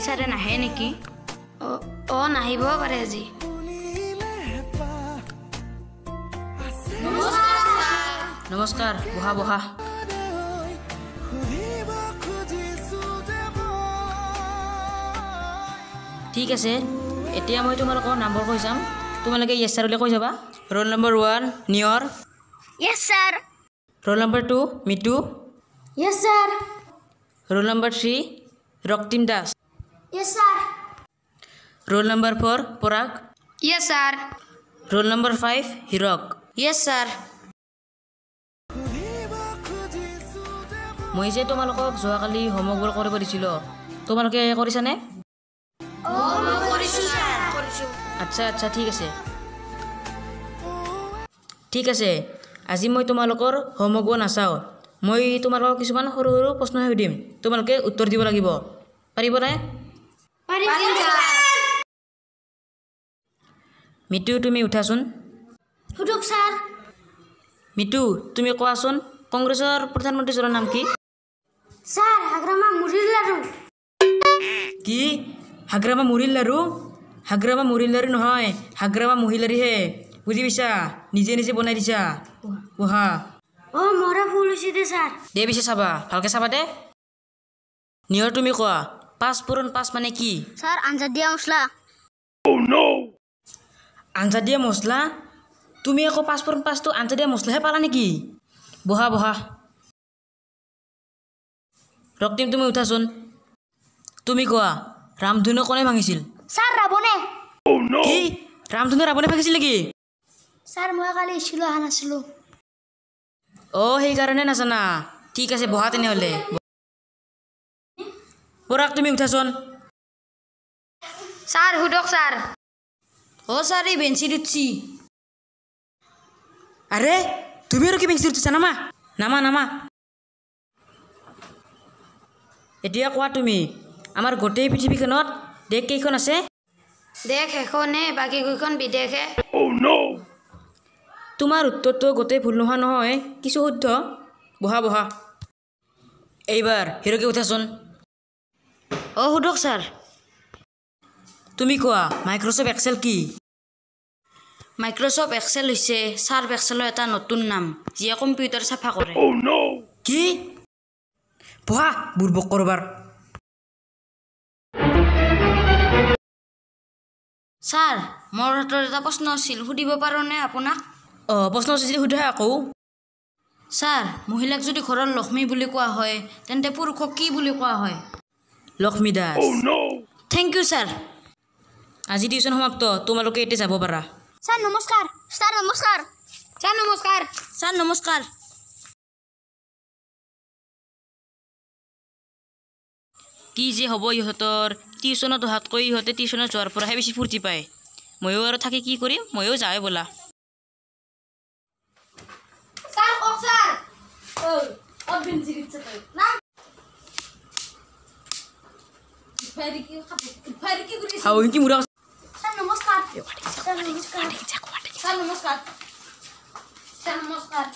ছাৰে নাহে নেকি? নাহিব পাৰে আজি। নমস্কাৰ, বহা বহা। ঠিক আছে, এতিয়া মই তোমালোকৰ নম্বৰ কৈ যাম। তোমালোকে য়েছ ছাৰ বুলি কৈ যাবা। Roll number 1 Niyor. Yes sir. Roll number 2 Mitu. Yes sir. Roll number 3 Raktim Das. Yes sir. Roll number 4 Parag. Yes sir. Roll number 5 Hirak. Yes sir. মই যে তোমালোকক যোৱাকালি হোমৱৰ্কবোৰ কৰিব দিছিলোঁ, তোমালোকে কৰিছানে? আচ্ছা আচ্ছা, ঠিক আছে ঠিক আছে। আজি মই তোমালোকৰ হোমৱৰ্কবোৰ নাচাওঁ। মই তোমালোকক কিছুমান সৰু সৰু প্ৰশ্ন সুধিম, তোমালোকে উত্তৰ দিব লাগিব। পাৰিবনে? মিটু তুমি উঠাচোন। সুধক ছাৰ। মিটু তুমি কোৱাচোন, কংগ্ৰেছৰ প্ৰধানমন্ত্ৰীজনৰ নাম কি? ছাৰ হাগ্ৰামা মুৰিৰ লাৰু। কি? হাগ্ৰামা মুৰিৰ লাৰু? হাগ্ৰামা মুৰিৰ লাৰু নহয়, হাগ্ৰামা মহিলাৰীহে। বুজি পাইছা? নিজে নিজে বনাই দিছা। বহা। মৰা ভুল হৈছে দে ছাৰ। দে পিছে চাবা, ভালকৈ চাবা দে। নিয়ৰ তুমি কোৱা, 5 পূৰণ 5 মানে কি? ছাৰ আঞ্জা দিয়া মছলা। আঞ্জা দিয়া মছলা? তুমি আকৌ 5 পূৰণ 5টো আঞ্জা দিয়া মছলাহে পালা নেকি? বহা বহা। ৰক্তিম তুমি উঠাচোন। তুমি কোৱা, ৰামধনু কোনে ভাঙিছিল? ছাৰ ৰাৱণে। কি? ৰামধনু ৰাৱণে ভাঙিছিল নেকি? ছাৰ মই কালি স্কুলত অহা নাছিলোঁ। সেইকাৰণে নাজানা। ঠিক আছে, বহা তেনেহ'লে। পৰাগ তুমি উঠাচোন। ছাৰ সুধক ছাৰ। ছাৰ এই বেঞ্চিত উঠছি। আৰে তুমি আৰু কি বেঞ্চিত উঠিছা? নামা নামা নামা। এতিয়া কোৱা তুমি, আমাৰ গোটেই পৃথিৱীখনত দেশ কেইখন আছে? দেশ এখনে, বাকী কেইখন বিদেশে। তোমাৰ উত্তৰটো গোটেই ভুল নোহোৱা নহয়, কিছু শুদ্ধ। বহা বহা। এইবাৰ হিৰকে উঠাচোন। সুধক ছাৰ। তুমি কোৱা, মাইক্ৰ'ছফ্ট এক্সেল কি? মাইক্ৰ'ছফ্ট এক্সেল হৈছে ছাৰ্ফ এক্সেলৰ এটা নতুন নাম, যিয়ে কম্পিউটাৰ চাফা কৰে। কি? বহা বুৰ্বক কৰবাৰ। ছাৰ মোৰ হাতত এটা প্ৰশ্ন আছিল, সুধিব পাৰোঁনে আপোনাক? প্ৰশ্ন আছে যদি সোধা আকৌ। ছাৰ মহিলাক যদি ঘৰৰ লক্ষ্মী বুলি কোৱা হয়, তেন্তে পুৰুষক কি বুলি কোৱা হয়? Lakshmi Das. Thank you sir. আজি টিউশ্যন সমাপ্ত, তোমালোকে এতিয়া যাব পাৰা। ছাৰ নমস্কাৰ। ছাৰ নমস্কাৰ। ছাৰ নমস্কাৰ। ছাৰ নমস্কাৰ। কি যে হ'ব ইহঁতৰ, টিউশ্যনত অহাতকৈ ইহঁতে টিউশ্যনত যোৱাৰ পৰাহে বেছি ফূৰ্তি পায়। ময়ো আৰু থাকি কি কৰিম, ময়ো যাওঁৱে ব'লা। নমস্কাৰ।